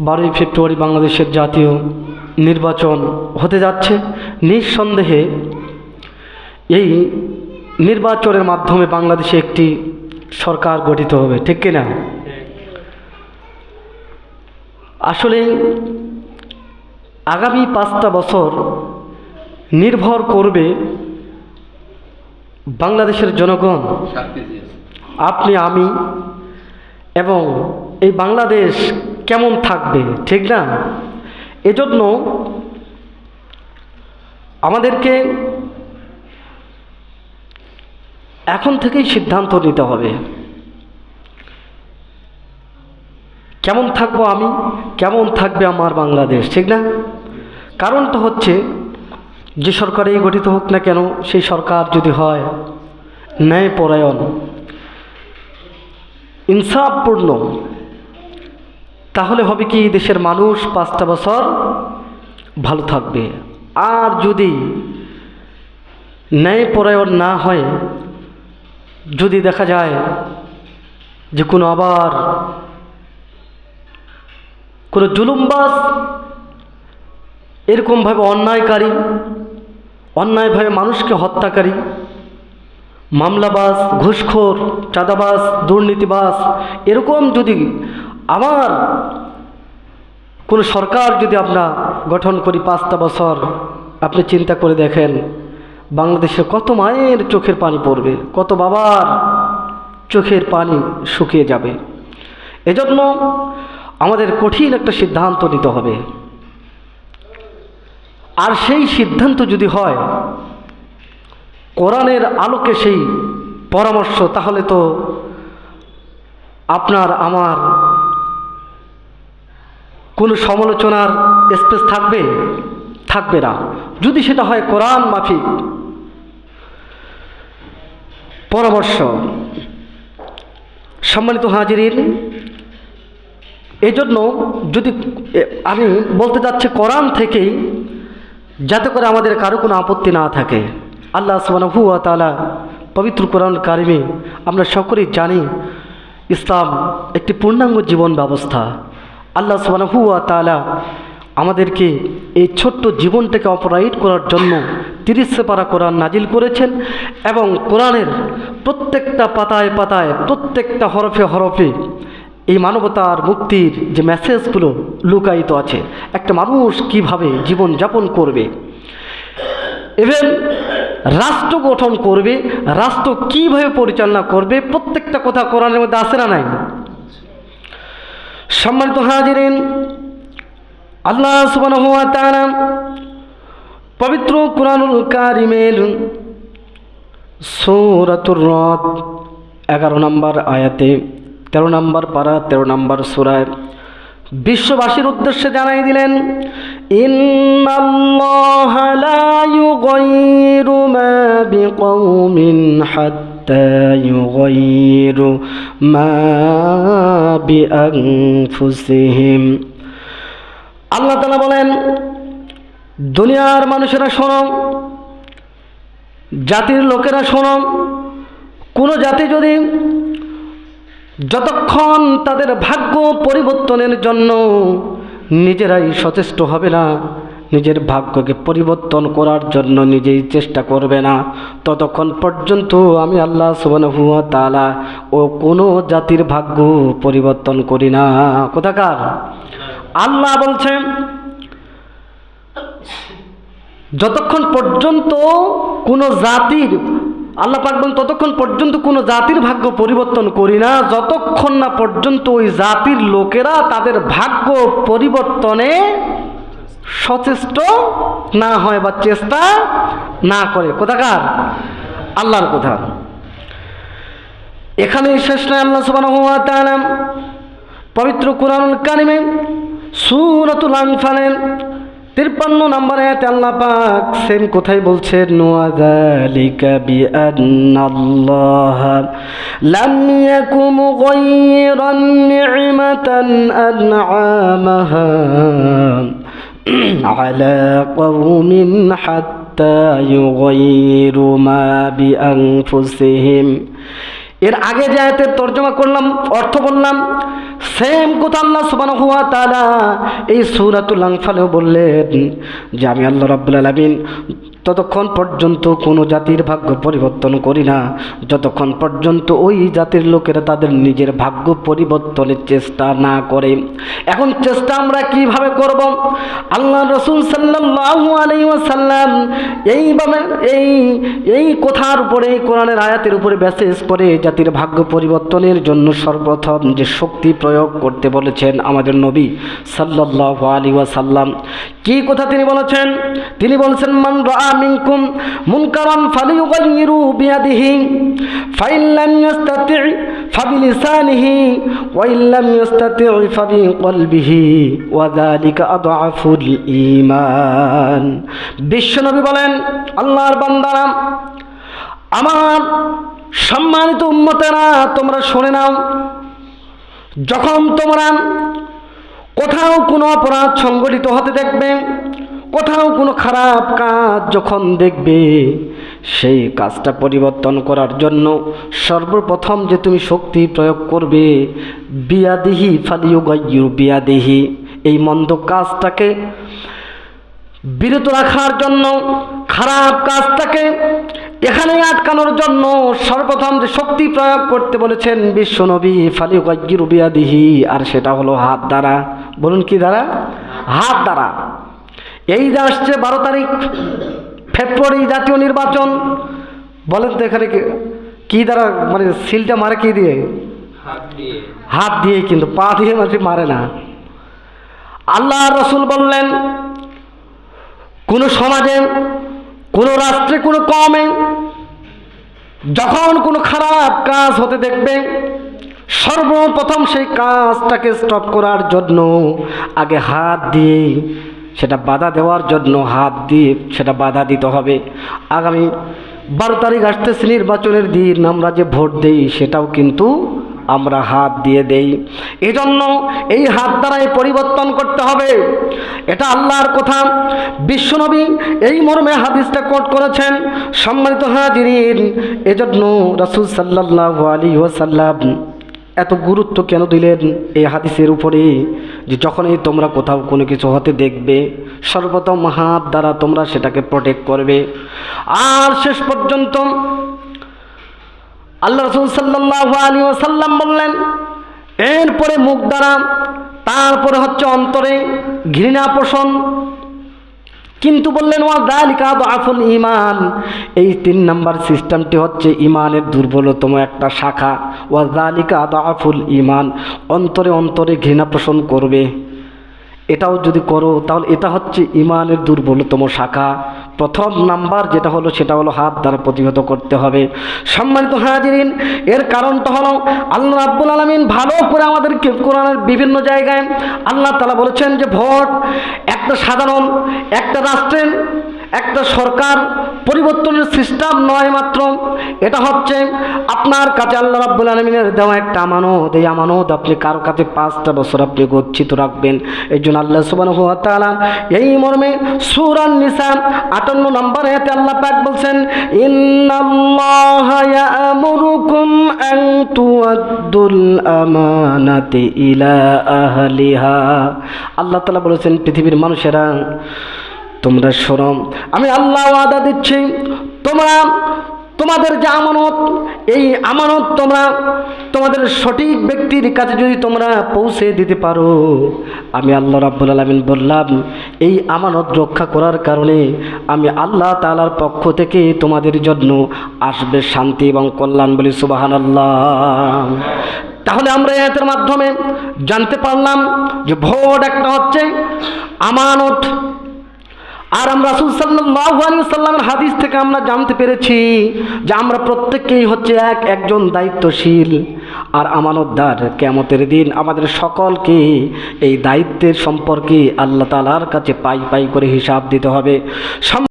12ই ফেব্রুয়ারি বাংলাদেশের জাতীয় নির্বাচন হতে যাচ্ছে। নিঃসন্দেহে এই নির্বাচনের মাধ্যমে বাংলাদেশে একটি সরকার গঠিত হবে, ঠিক কিনা? আসলে আগামী 5টা বছর নির্ভর করবে বাংলাদেশের জনগণ, আপনি, আমি এবং এই বাংলাদেশ কেমন থাকবে, ঠিক না? এজন্য আমাদেরকে এখন থেকেই সিদ্ধান্ত নিতে হবে কেমন থাকবো আমি, কেমন থাকবে আমার বাংলাদেশ, ঠিক না? কারণটা হচ্ছে যে সরকারই গঠিত হোক না কেন, সেই সরকার যদি হয় ন্যায়পরায়ণ, ইনসাফপূর্ণ, তাহলে হবে কি দেশের মানুষ 5টা বছর ভালো থাকবে। আর যদি ন্যায়পরায়ণ না হয়, যদি দেখা যায় যে আবার কোনো জুলুমবাজ, এরকমভাবে অন্যায়কারী, অন্যায়ভাবে মানুষকে হত্যাকারী, মামলাবাজ, ঘুষখোর, চাঁদাবাজ, দুর্নীতিবাজ, এরকম যদি আবার কোনো সরকার যদি আমরা গঠন করি 5টা বছর, আপনি চিন্তা করে দেখেন বাংলাদেশে কত মায়ের চোখের পানি পড়বে, কত বাবার চোখের পানি শুকিয়ে যাবে। এজন্য আমাদের কঠিন একটা সিদ্ধান্ত নিতে হবে। আর সেই সিদ্ধান্ত যদি হয় কোরআনের আলোকে সেই পরামর্শ, তাহলে তো আপনার আমার কোনো সমালোচনার স্পেস থাকবে না। যদি সেটা হয় কোরআন মাফিক পরামর্শ। সম্মানিত হাজিরিন, এজন্য যদি আমি বলতে যাচ্ছি কোরআন থেকেই, যাতে করে আমাদের কারো কোনো আপত্তি না থাকে। আল্লাহ সুবহানাহু ওয়া তাআলা পবিত্র কোরআন কারিমে আমরা সকলেই জানি ইসলাম একটি পূর্ণাঙ্গ জীবন ব্যবস্থা। আল্লাহ সুবহানাহু ওয়া তাআলা আমাদেরকে এই ছোট্ট জীবনটাকে অপরাহিত করার জন্য 30 সেপারা কোরআন নাজিল করেছেন, এবং কোরআনের প্রত্যেকটা পাতায় পাতায়, প্রত্যেকটা হরফে হরফে এই মানবতার মুক্তির যে মেসেজগুলো লুকায়িত আছে। একটা মানুষ কিভাবে জীবন যাপন করবে, ইভেন রাষ্ট্র গঠন করবে, রাষ্ট্র কিভাবে পরিচালনা করবে, প্রত্যেকটা কথা কোরআনের মধ্যে আছে না নাই? সম্মানিত হাজিরিন, আল্লাহ সুবহানাহু ওয়া তাআলা পবিত্র কুরআনুল কারীমের সূরাতুর রাদ 11 নম্বর আয়াতে 13 নম্বর পারা 13 নম্বর সূরায় বিশ্ববাসীর উদ্দেশ্যে জানাই দিলেন, ইন্নাল্লাহা লা ইউগাইরু মা বিকওমিন হাত্তা ইউগাইরু মা বিআনফুসিহিম। আল্লাহ তাআলা বলেন, দুনিয়ার মানুষেরা শোনো, জাতির লোকেরা শোনো, কোনো জাতি যদি যতক্ষণ তাদের ভাগ্য পরিবর্তনের জন্য নিজেরাই সচেষ্ট হবে না, নিজের ভাগ্যকে পরিবর্তন করার জন্য নিজেই চেষ্টা করবে না, ততক্ষণ পর্যন্ত আমি আল্লাহ সুবহানাহু ওয়া তাআলা ও কোনো জাতির ভাগ্য পরিবর্তন করি না। কোথাকার? আল্লাহ বলছেন, যতক্ষণ পর্যন্ত কোনো জাতির, আল্লাহ পাক বলেন, ততক্ষণ পর্যন্ত কোনো জাতির ভাগ্য পরিবর্তন করি না, যতক্ষণ না পর্যন্ত ওই জাতির লোকেরা তাদের ভাগ্য পরিবর্তনে সচেষ্ট না হয় বা চেষ্টা না করে। কোথাকার? আল্লাহর কথা। এখানেই শেষ নয়, আল্লাহ সুবহানাহু ওয়া তাআলা পবিত্র কুরআনুল কারীমে সূরাতুল আনফালের 53 নম্বর আয়াতে আল্লাহ পাক সেম কোথায় বলছেন, ওয়াযালিকা বিআন্নাল্লাহা লাম ইয়াকু মুগায়্যিরান নি'মাতান আন'আমাহা আলা কওমিন হাত্তা ইউগায়্যিরু মা বিআনফুসিহিম এর আগে যে আয়াতের তর্জমা করলাম, অর্থ বললাম, সেম কথা আল্লাহ সুবহানাহু ওয়া তাআলা এই সূরাতুল আনফালেও বললেন যে আমি আল্লাহ রাব্বুল আলামিন ততক্ষণ পর্যন্ত কোনো জাতির ভাগ্য পরিবর্তন করি না যতক্ষণ পর্যন্ত ওই জাতির লোকেরা তাদের নিজের ভাগ্য পরিবর্তনের চেষ্টা না করে। এখন চেষ্টা আমরা কিভাবে করব? আল্লাহ রাসূল সাল্লাল্লাহু আলাইহি ওয়াসাল্লাম এইভাবে এই কথার উপরে, কোরআনের আয়াতের উপরে বেসিস করে জাতির ভাগ্য পরিবর্তনের জন্য সর্বপ্রথম যে শক্তি প্রয়োগ করতে বলেছেন আমাদের নবী সাল্লাল্লাহু আলাইহি ওয়াসাল্লাম, কি কথা তিনি বলেছেন? তিনি বলেছেন, মান রাআ মিনকুম মুনকারান ফালিয়ুগাইয়িরু বিয়াদিহি ফাইন লাম ইস্তাতি' ফাবিলিসানিহি ওয়া ইন লাম ইস্তাতি' ফাবিকলবিহি ওয়া যালিকা আদআফুল ঈমান। বিশ্বনবী বলেন, আল্লাহর বান্দারা, আমার সম্মানিত উম্মতেরা, তোমরা শুনে নাও, যখন তোমরা কোথাও কোনো অপরাধ সংঘটিত হতে দেখবে, কোথাও কোনো খারাপ কাজ যখন দেখবে, সেই কাজটা পরিবর্তন করার জন্য সর্বপ্রথম যে তুমি শক্তি প্রয়োগ করবে, বিয়াদিহি ফালিয়ুগাইয়িরু বিয়াদিহি, এই মন্দ কাজটাকে বিরত রাখার জন্য, খারাপ কাজটাকে এখানে আটকানোর জন্য সর্বপ্রথম যে শক্তি প্রয়োগ করতে বলেছেন বিশ্বনবী, ফালিয়ুগাইয়িরু বিয়াদিহি, আর সেটা হলো হাত দ্বারা। বলুন কি দ্বারা? হাত দ্বারা। এই যে আসছে 12 তারিখ ফেব্রুয়ারি জাতীয় নির্বাচন, বলেন তো এখানে কি দ্বারা, মানে সিলটা মারে কি দিয়ে? হাত দিয়ে, কিন্তু পা দিয়ে মানুষ মারে না। আল্লাহ রাসূল বললেন, কোন সমাজে, কোন রাষ্ট্রে, কোন কওমে যখন কোনো খারাপ কাজ হতে দেখবে, সর্বপ্রথম সেই কাজটাকে স্টপ করার জন্য আগে হাত দিয়ে সেটা বাধা দেওয়ার জন্য হাত দিয়ে সেটা বাধা দিতে হবে। আগামী 12 তারিখ আসতেছে নির্বাচনের দিন, আমরা যে ভোট দেই সেটাও কিন্তু আমরা হাত দিয়ে দেই। এজন্য এই হাত দ্বারাই পরিবর্তন করতে হবে, এটা আল্লাহর কথা। বিশ্বনবী এই মর্মে হাদিসটা কোট করেছেন। সম্মানিত হাজিরিন, এজন্য রাসূল সাল্লাল্লাহু আলাইহি ওয়াসাল্লাম এত গুরুত্ব কেন দিলেন এই হাদিসের উপরে, যে যখনই তোমরা কোথাও কোনো কিছু হতে দেখবে, সর্বপ্রথম হাত দ্বারা তোমরা সেটাকে প্রোটেক্ট করবে। আর শেষ পর্যন্ত আল্লাহ রাসূল সাল্লাল্লাহু আলাইহি ওয়াসাল্লাম বললেন, এরপরে মুখ দ্বারা, তারপরে হচ্ছে অন্তরে ঘৃণা পোষণ, কিন্তু বললেন ওয়া যালিকা আদআফুল ঈমান, এই 3 নাম্বার সিস্টেমটি হচ্ছে ঈমানের দুর্বলতম একটা শাখা। ওয়া যালিকা আদআফুল ঈমান, অন্তরে ঘৃণা পোষণ করবে, এটাও যদি করো তাহলে এটা হচ্ছে ঈমানের দুর্বলতম শাখা। প্রথম নাম্বার যেটা হলো সেটা হলো হাত দ্বারা প্রতিহত করতে হবে। সম্মানিত হাজিরিন, এর কারণটা হলো আল্লাহ রাব্বুল আলামিন ভালো করে আমাদেরকে কোরআনের বিভিন্ন জায়গায় আল্লাহ তাআলা বলেছেন যে ভোট একটা সাধারণ একটা রাষ্ট্রের, একটা সরকার পরিবর্তনের সিস্টেম নয় মাত্র, এটা হচ্ছে আপনার কাছে আল্লাহ রাব্বুল আলামিনের দেওয়া একটা আমানত। এই আমানত আপনি কারো কাছে 5টা বছর আপনি গচ্ছিত রাখবেন। এই জন্য আল্লাহ সুবহানাহু ওয়া তাআলা এই মর্মে সূরা নিসা 58 নম্বর আয়াতে আল্লাহ পাক বলছেন, ইন্নাল্লাহা ইয়া'মুরুকুম আন তুআদ্দুল আমানাতি ইলা আহলিহা। আল্লাহ তাআলা বলেছেন, পৃথিবীর মানুষেরা তোমরা শোনো, আমি আল্লাহ ওয়াদা দিচ্ছি, তোমরা তোমাদের যে আমানত, এই আমানত তোমরা তোমাদের সঠিক ব্যক্তির কাছে যদি তোমরা পৌঁছে দিতে পারো, আমি আল্লাহ রাব্বুল আলামিন বললাম এই আমানত রক্ষা করার কারণে আমি আল্লাহ তাআলার পক্ষ থেকে তোমাদের জন্য আসবে শান্তি এবং কল্যাণ। বলি সুবহানাল্লাহ। তাহলে আমরা এর মাধ্যমে জানতে পারলাম যে ভোট একটা হচ্ছে আমানত। আর আমরা রাসূল সাল্লাল্লাহু আলাইহি ওয়াসাল্লামের হাদিস থেকে আমরা জানতে পেরেছি যে আমরা প্রত্যেককেই হচ্ছে একজন দায়িত্বশীল আর আমানতদার। কিয়ামতের দিন আমাদের সকলকে এই দায়িত্বের সম্পর্কে আল্লাহ তাআলার কাছে পাই করে হিসাব দিতে হবে।